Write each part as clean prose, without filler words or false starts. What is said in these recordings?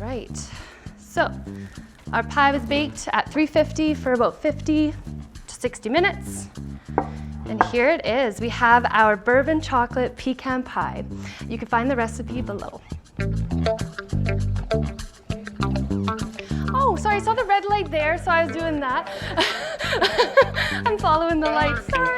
right, so our pie was baked at 350 for about 50 to 60 minutes. And here it is. We have our bourbon chocolate pecan pie. You can find the recipe below. Oh, sorry, I saw the red light there, so I was doing that. I'm following the light, sorry.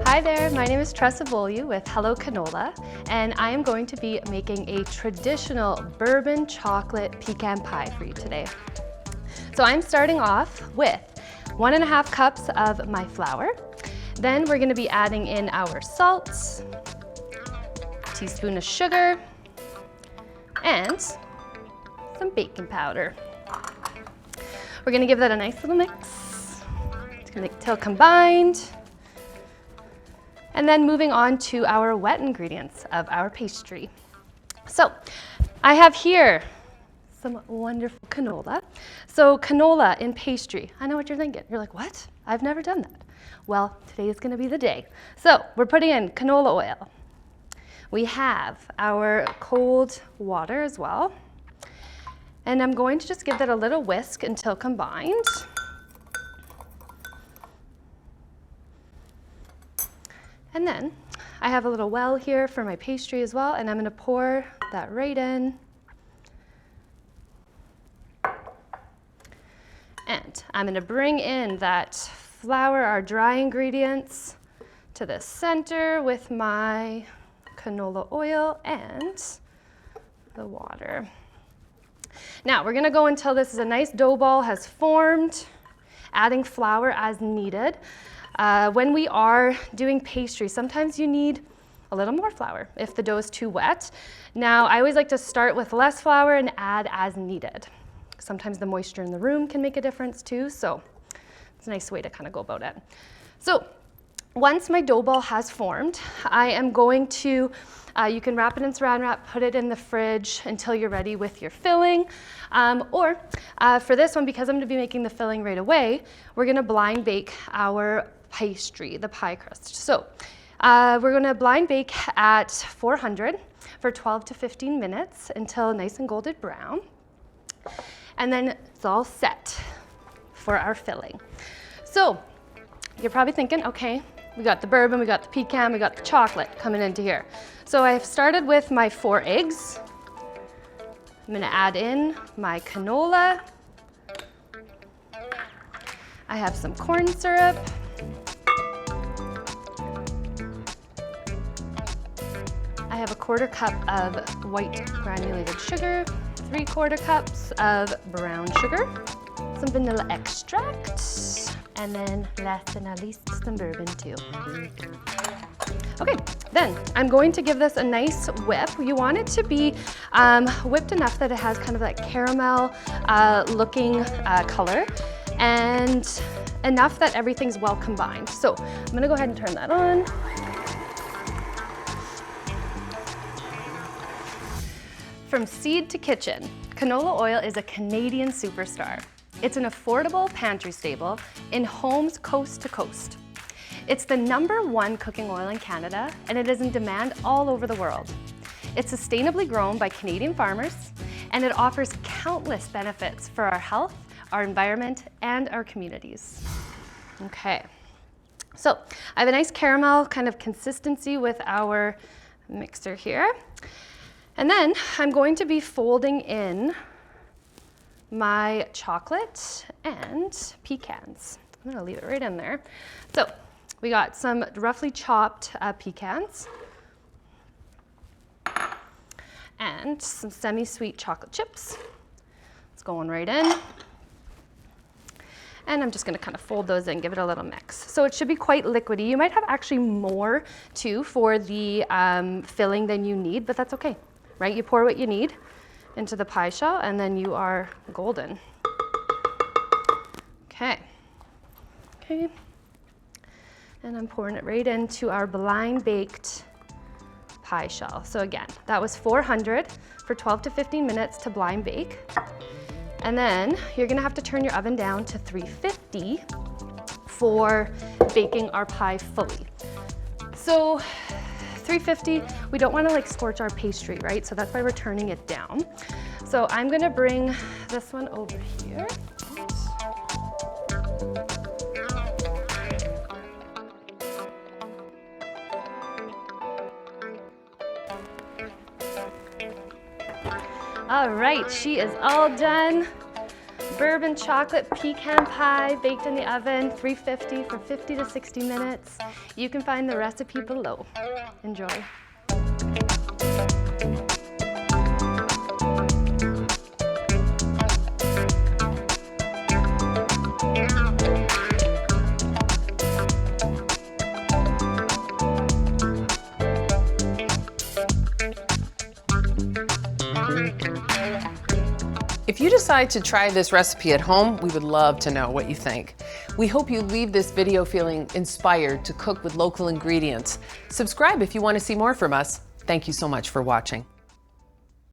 Hi there, my name is Tressa Volyu with Hello Canola, and I am going to be making a traditional bourbon chocolate pecan pie for you today. So I'm starting off with 1.5 cups of my flour. Then we're going to be adding in our salt, a teaspoon of sugar, and some baking powder. We're going to give that a nice little mix. It's going to get till combined. And then moving on to our wet ingredients of our pastry. So I have here some wonderful canola. So canola in pastry, I know what you're thinking. You're like, what? I've never done that. Well, today is gonna be the day. So we're putting in canola oil. We have our cold water as well. And I'm going to just give that a little whisk until combined. And then I have a little well here for my pastry as well, and I'm gonna pour that right in. And I'm gonna bring in that flour, our dry ingredients, to the center with my canola oil and the water. Now we're gonna go until this is a nice dough ball has formed, adding flour as needed. When we are doing pastry, sometimes you need a little more flour if the dough is too wet. Now, I always like to start with less flour and add as needed. Sometimes the moisture in the room can make a difference too, so it's a nice way to kind of go about it. So once my dough ball has formed, I am going to, you can wrap it in saran wrap, put it in the fridge until you're ready with your filling. Or for this one, because I'm gonna be making the filling right away, we're gonna blind bake our pastry, the pie crust. So we're gonna blind bake at 400 for 12 to 15 minutes until nice and golden brown. And then it's all set for our filling. So you're probably thinking, okay, we got the bourbon, we got the pecan, we got the chocolate coming into here. So I've started with my 4 eggs. I'm gonna add in my canola. I have some corn syrup. I have a 1/4 cup of white granulated sugar, 3/4 cups of brown sugar, some vanilla extract, and then last but not least, some bourbon too. Okay, then I'm going to give this a nice whip. You want it to be whipped enough that it has kind of that caramel looking color, and enough that everything's well combined. So I'm gonna go ahead and turn that on. From seed to kitchen, canola oil is a Canadian superstar. It's an affordable pantry staple in homes coast to coast. It's the #1 cooking oil in Canada, and it is in demand all over the world. It's sustainably grown by Canadian farmers, and it offers countless benefits for our health, our environment, and our communities. Okay, so I have a nice caramel kind of consistency with our mixer here. And then I'm going to be folding in my chocolate and pecans. I'm gonna leave it right in there. So we got some roughly chopped pecans and some semi-sweet chocolate chips. It's going right in. And I'm just gonna kind of fold those in, give it a little mix. So it should be quite liquidy. You might have actually more too for the filling than you need, but that's okay, right? You pour what you need into the pie shell and then you are golden. Okay. And I'm pouring it right into our blind baked pie shell. So again, that was 400 for 12 to 15 minutes to blind bake. And then you're gonna have to turn your oven down to 350 for baking our pie fully. So 350, we don't wanna like scorch our pastry, right? So that's why we're turning it down. So I'm gonna bring this one over here. All right, she is all done. Bourbon chocolate pecan pie baked in the oven, 350 for 50 to 60 minutes. You can find the recipe below. Enjoy. If you decide to try this recipe at home, we would love to know what you think. We hope you leave this video feeling inspired to cook with local ingredients. Subscribe if you want to see more from us. Thank you so much for watching.